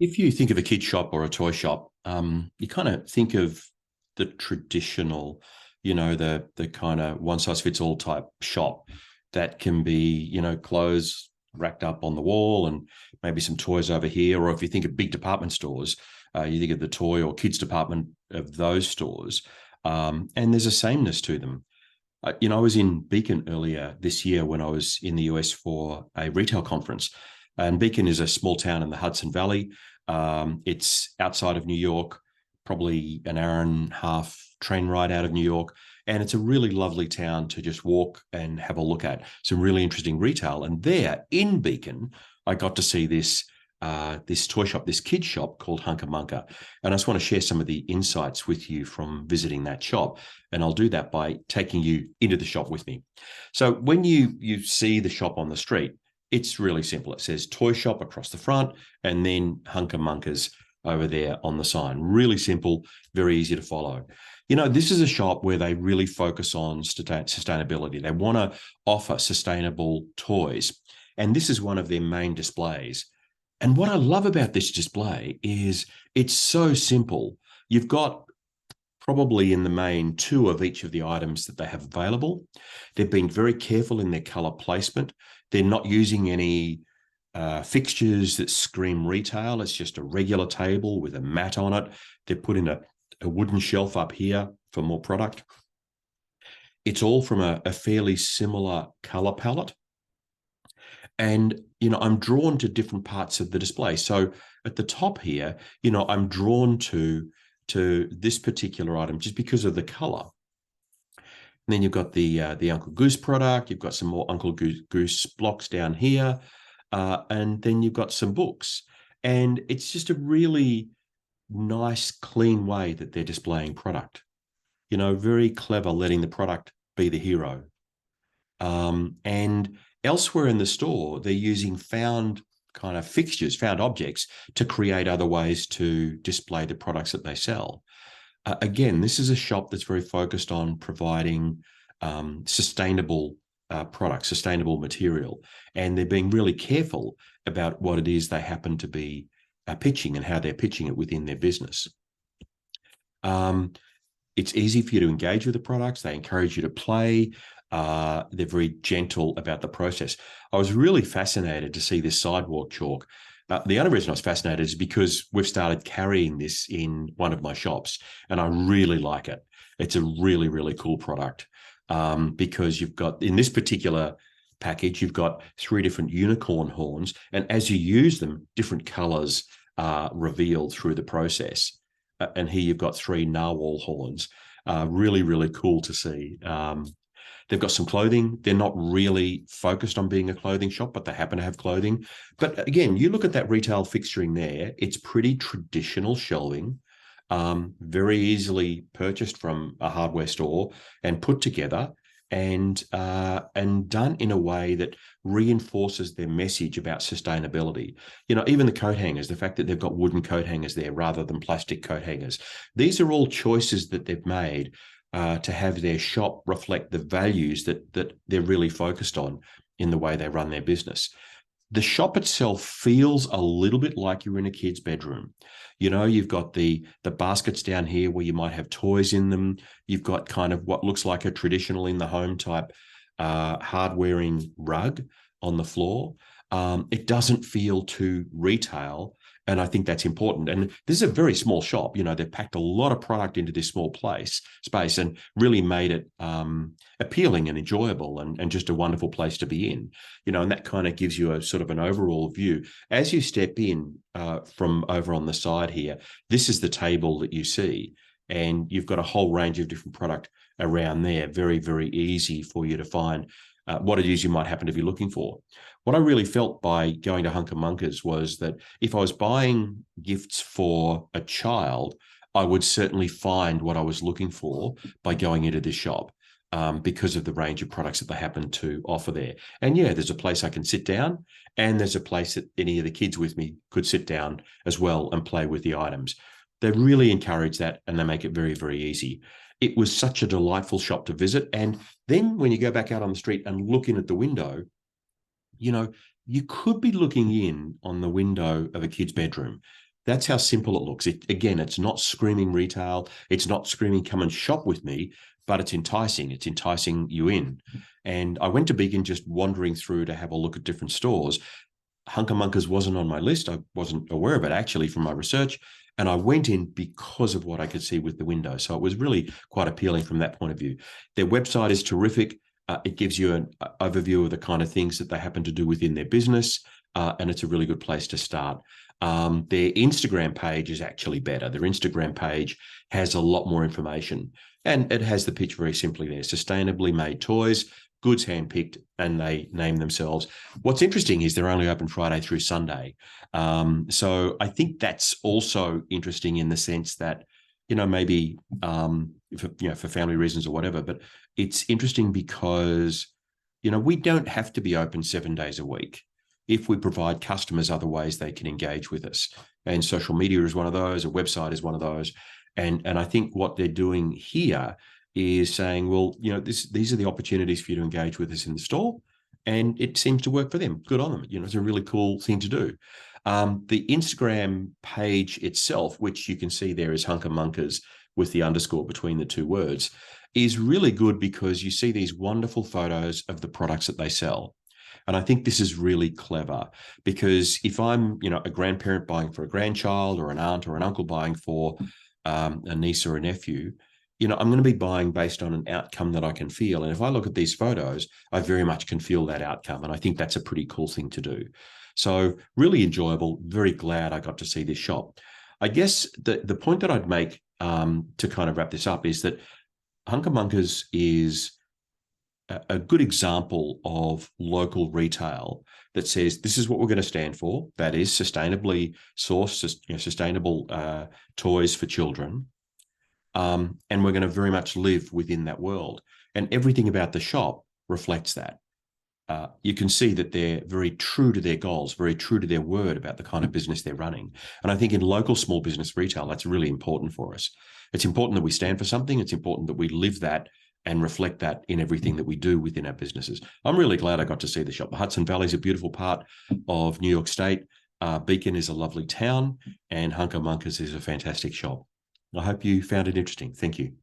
If you think of a kid shop or a toy shop, you kind of think of the traditional, the kind of one size fits all type shop that can be, clothes racked up on the wall and maybe some toys over here. Or if you think of big department stores, you think of the toy or kids department of those stores, and there's a sameness to them. I was in Beacon earlier this year when I was in the US for a retail conference. And Beacon is a small town in the Hudson Valley. It's outside of New York, probably an hour and a half train ride out of New York. And it's a really lovely town to just walk and have a look at. Some really interesting retail. And there in Beacon, I got to see this toy shop, this kid shop called Hunca Munca. And I just want to share some of the insights with you from visiting that shop. And I'll do that by taking you into the shop with me. So when you see the shop on the street, it's really simple. It says toy shop across the front and then Hunca Munca's over there on the sign. Really simple, very easy to follow. This is a shop where they really focus on sustainability. They want to offer sustainable toys. And this is one of their main displays. And what I love about this display is it's so simple. You've got probably in the main two of each of the items that they have available. They've been very careful in their color placement. They're not using any fixtures that scream retail. It's just a regular table with a mat on it. They've put in a wooden shelf up here for more product. It's all from a fairly similar color palette. And, I'm drawn to different parts of the display. So at the top here, I'm drawn to this particular item just because of the color. And then you've got the Uncle Goose product. You've got some more Uncle Goose blocks down here. And then you've got some books. And it's just a really nice, clean way that they're displaying product. Very clever, letting the product be the hero. And elsewhere in the store, they're using found kind of fixtures, found objects to create other ways to display the products that they sell. Again, this is a shop that's very focused on providing sustainable products, sustainable material, and they're being really careful about what it is they happen to be pitching and how they're pitching it within their business. It's easy for you to engage with the products. They encourage you to play. They're very gentle about the process. I was really fascinated to see this sidewalk chalk. The only reason I was fascinated is because we've started carrying this in one of my shops, and I really like it. It's a really, really cool product because you've got, in this particular package, you've got 3 different unicorn horns, and as you use them, different colors are revealed through the process. And here you've got 3 narwhal horns. Really, really cool to see. They've got some clothing. They're not really focused on being a clothing shop, but they happen to have clothing. But again, you look at that retail fixturing there, it's pretty traditional shelving, very easily purchased from a hardware store and put together and done in a way that reinforces their message about sustainability. Even the coat hangers, the fact that they've got wooden coat hangers there rather than plastic coat hangers. These are all choices that they've made to have their shop reflect the values that they're really focused on in the way they run their business. The shop itself feels a little bit like you're in a kid's bedroom. You've got the baskets down here where you might have toys in them. You've got kind of what looks like a traditional in the home type hard-wearing rug on the floor. It doesn't feel too retail. And I think that's important. And this is a very small shop. They've packed a lot of product into this small space and really made it appealing and enjoyable and just a wonderful place to be in. And that kind of gives you a sort of an overall view. As you step in from over on the side here, this is the table that you see. And you've got a whole range of different product around there. Very, very easy for you to find what it is you might happen to be looking for. What I really felt by going to Hunca Munca's was that if I was buying gifts for a child, I would certainly find what I was looking for by going into this shop because of the range of products that they happen to offer there. And yeah, there's a place I can sit down, and there's a place that any of the kids with me could sit down as well and play with the items. They really encourage that, and they make it very, very easy. It was such a delightful shop to visit. And then when you go back out on the street and look in at the window, you could be looking in on the window of a kid's bedroom. That's how simple it looks. Again, it's not screaming retail. It's not screaming, come and shop with me, but it's enticing. It's enticing you in. And I went to Beacon just wandering through to have a look at different stores. Hunca Munca's wasn't on my list. I wasn't aware of it actually from my research. And I went in because of what I could see with the window. So it was really quite appealing from that point of view. Their website is terrific. It gives you an overview of the kind of things that they happen to do within their business. And it's a really good place to start. Their Instagram page is actually better. Their Instagram page has a lot more information. And it has the pitch very simply there. Sustainably made toys, goods handpicked, and they name themselves. What's interesting is they're only open Friday through Sunday. So I think that's also interesting in the sense that, maybe for family reasons or whatever, but it's interesting because, we don't have to be open 7 days a week if we provide customers other ways they can engage with us. And social media is one of those, a website is one of those. And I think what they're doing here is saying, well, these are the opportunities for you to engage with us in the store. And it seems to work for them. Good on them. It's a really cool thing to do. The Instagram page itself, which you can see there is Hunca Munca's with the underscore between the two words, is really good because you see these wonderful photos of the products that they sell. And I think this is really clever because if I'm, a grandparent buying for a grandchild or an aunt or an uncle buying for a niece or a nephew, I'm going to be buying based on an outcome that I can feel. And if I look at these photos, I very much can feel that outcome. And I think that's a pretty cool thing to do. So really enjoyable, very glad I got to see this shop. I guess the point that I'd make to kind of wrap this up is that Hunca Munca's is a good example of local retail that says this is what we're going to stand for. That is sustainably sourced, sustainable toys for children. And we're going to very much live within that world. And everything about the shop reflects that. You can see that they're very true to their goals, very true to their word about the kind of business they're running. And I think in local small business retail, that's really important for us. It's important that we stand for something. It's important that we live that and reflect that in everything that we do within our businesses. I'm really glad I got to see the shop. The Hudson Valley is a beautiful part of New York State. Beacon is a lovely town, and Hunca Munca's is a fantastic shop. I hope you found it interesting. Thank you.